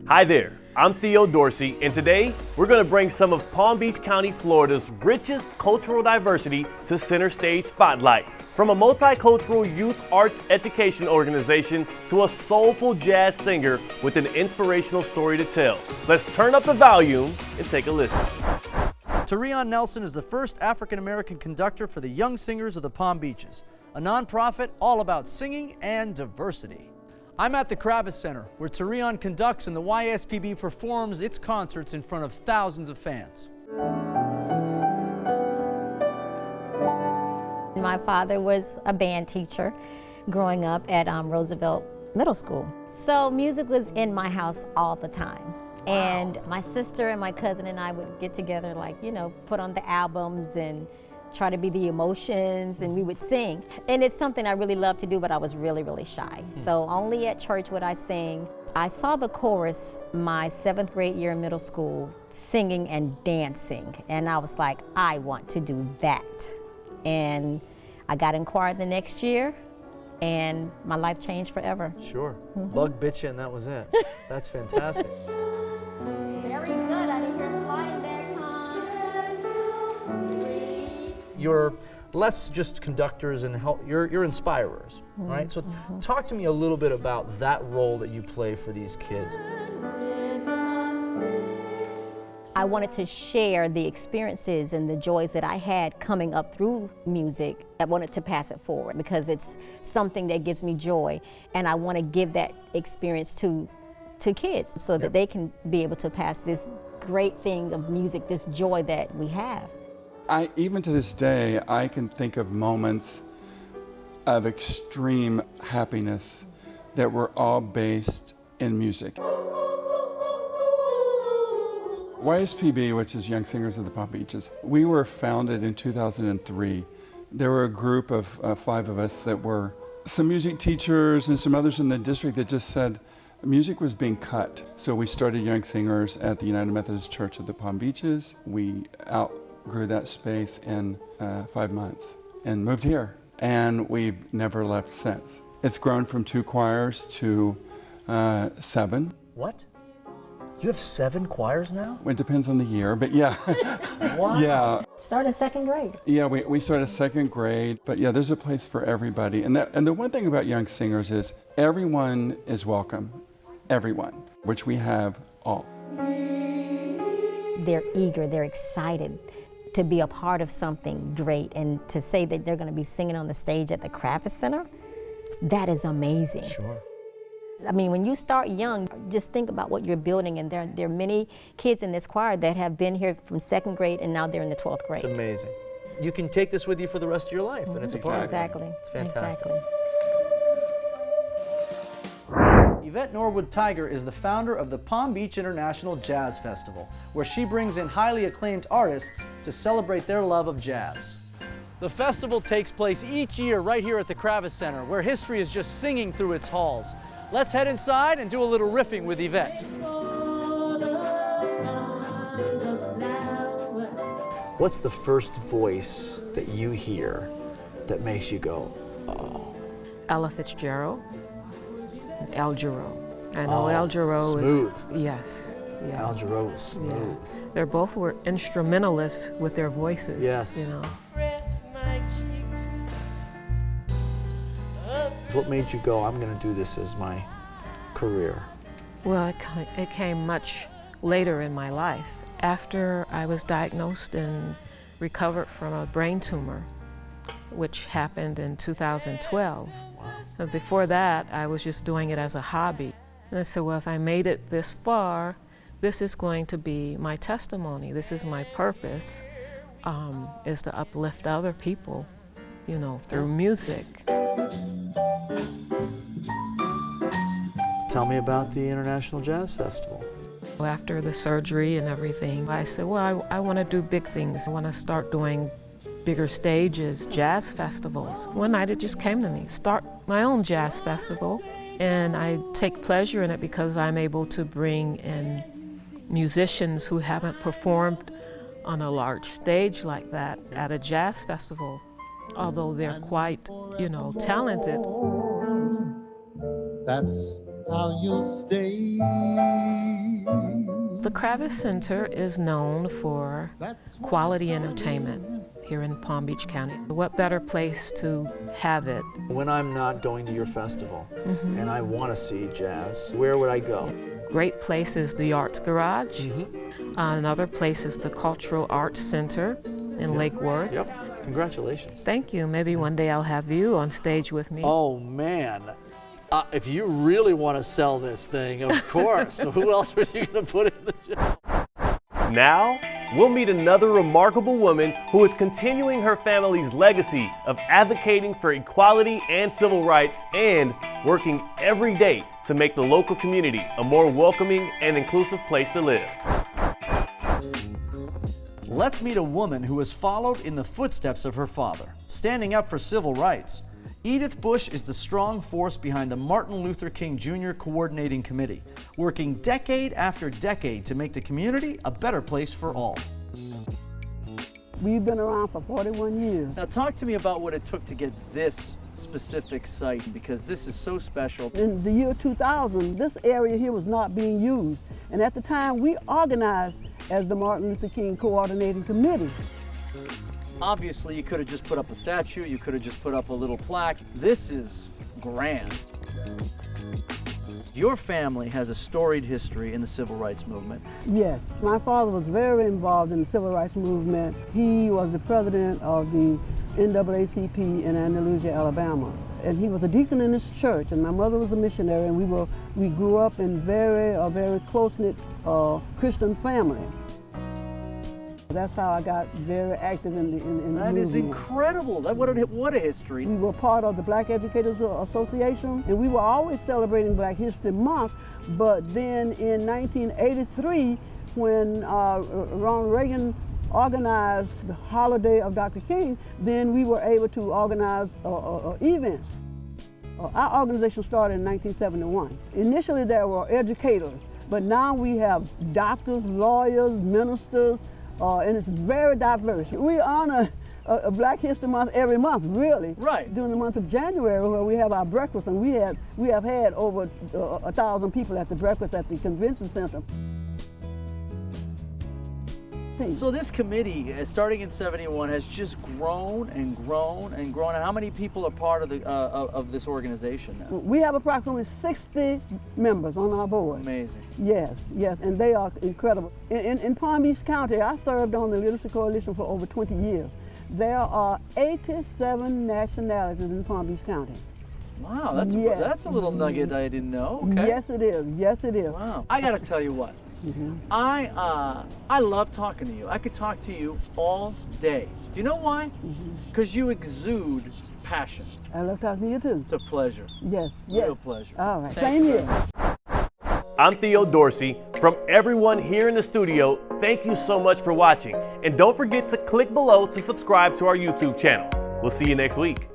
Hi there, I'm Theo Dorsey, and today we're going to bring some of Palm Beach County, Florida's richest cultural diversity to Center Stage Spotlight. From a multicultural youth arts education organization to a soulful jazz singer with an inspirational story to tell. Let's turn up the volume and take a listen. Teron Nelson is the first African-American conductor for the Young Singers of the Palm Beaches, a nonprofit all about singing and diversity. I'm at the Kravis Center, where Teron conducts and the YSPB performs its concerts in front of thousands of fans. My father was a band teacher growing up at Roosevelt Middle School. So music was in my house all the time. And my sister and my cousin and I would get together, put on the albums and try to be the emotions, and we would sing. And it's something I really love to do, but I was really, really shy. So only at church would I sing. I saw the chorus my 7th grade year in middle school, singing and dancing. And I was like, I want to do that. And I got in choir the next year, and my life changed forever. Sure. Bug bit you and that was it. That's fantastic. Very good. I didn't hear sliding that time. You're less just conductors and you're inspirers, right? So talk to me a little bit about that role that you play for these kids. I wanted to share the experiences and the joys that I had coming up through music. I wanted to pass it forward because it's something that gives me joy, and I want to give that experience to kids so that they can be able to pass this great thing of music, this joy that we have. Even to this day, I can think of moments of extreme happiness that were all based in music. YSPB, which is Young Singers of the Palm Beaches, we were founded in 2003. There were a group of 5 of us that were some music teachers and some others in the district that just said music was being cut. So we started Young Singers at the United Methodist Church of the Palm Beaches. We outgrew that space in 5 months and moved here. And we've never left since. It's grown from 2 choirs to 7. What? You have 7 choirs now? It depends on the year, but yeah. Wow. Yeah. Started 2nd grade. Yeah, we started 2nd grade, but yeah, there's a place for everybody. And the one thing about Young Singers is everyone is welcome. Everyone, which we have all. They're eager, they're excited to be a part of something great, and to say that they're going to be singing on the stage at the Kravis Center, that is amazing. Sure. I mean, when you start young, just think about what you're building, and there are many kids in this choir that have been here from 2nd grade and now they're in the 12th grade. It's amazing. You can take this with you for the rest of your life, and it's a part. Exactly. It's fantastic. Exactly. Evette Norwood Tiger is the founder of the Palm Beach International Jazz Festival, where she brings in highly acclaimed artists to celebrate their love of jazz. The festival takes place each year right here at the Kravis Center, where history is just singing through its halls. Let's head inside and do a little riffing with Evette. What's the first voice that you hear that makes you go, oh? Ella Fitzgerald, Al Jarreau. I know Al Jarreau smooth. is yes. Yeah. Al Jarreau is smooth. Yeah. They both were instrumentalists with their voices. Yes. You know. What made you go, I'm going to do this as my career? Well, it came much later in my life. After I was diagnosed and recovered from a brain tumor, which happened in 2012. Wow. Before that, I was just doing it as a hobby. And I said, well, if I made it this far, this is going to be my testimony. This is my purpose, is to uplift other people, through music. Tell me about the International Jazz Festival. After the surgery and everything, I said, well, I want to do big things. I want to start doing bigger stages, jazz festivals. One night it just came to me, start my own jazz festival. And I take pleasure in it because I'm able to bring in musicians who haven't performed on a large stage like that at a jazz festival, although they're quite, talented. That's how you'll stay. The Kravis Center is known for quality entertainment here in Palm Beach County. What better place to have it? When I'm not going to your festival and I want to see jazz, where would I go? Great place is the Arts Garage. Another place is the Cultural Arts Center in Lake Worth. Yep. Congratulations. Thank you. Maybe one day I'll have you on stage with me. Oh, man. If you really want to sell this thing, of course. Who else are you going to put in the show? Now, we'll meet another remarkable woman who is continuing her family's legacy of advocating for equality and civil rights and working every day to make the local community a more welcoming and inclusive place to live. Let's meet a woman who has followed in the footsteps of her father, standing up for civil rights. Edith Bush is the strong force behind the Martin Luther King Jr. Coordinating Committee, working decade after decade to make the community a better place for all. We've been around for 41 years. Now talk to me about what it took to get this specific site, because this is so special. In the year 2000, this area here was not being used. And at the time, we organized as the Martin Luther King Coordinating Committee. Obviously, you could have just put up a statue, you could have just put up a little plaque. This is grand. Your family has a storied history in the civil rights movement. Yes, my father was very involved in the civil rights movement. He was the president of the NAACP in Andalusia, Alabama. And he was a deacon in his church, and my mother was a missionary, and we grew up in a very close-knit Christian family. That's how I got very active in the movement. That is incredible. What a history. We were part of the Black Educators Association, and we were always celebrating Black History Month. But then in 1983, when Ronald Reagan organized the holiday of Dr. King, then we were able to organize events. Our organization started in 1971. Initially, there were educators, but now we have doctors, lawyers, ministers, and it's very diverse. We honor a Black History Month every month, really. Right. During the month of January, where we have our breakfast, and we have had over 1,000 people at the breakfast at the convention center. So this committee, starting in '71, has just grown and grown and grown. And how many people are part of this organization now? We have approximately 60 members on our board. Amazing. Yes, and they are incredible. In Palm Beach County, I served on the Leadership Coalition for over 20 years. There are 87 nationalities in Palm Beach County. Wow, that's a little nugget I didn't know. Okay. Yes, it is. Yes, it is. Wow. I got to tell you what. I love talking to you. I could talk to you all day. Do you know why? Because you exude passion. I love talking to you too. It's a pleasure. Yes. Real pleasure. All right. Thank Same you. here. I'm Theo Dorsey. From everyone here in the studio, thank you so much for watching. And don't forget to click below to subscribe to our YouTube channel. We'll see you next week.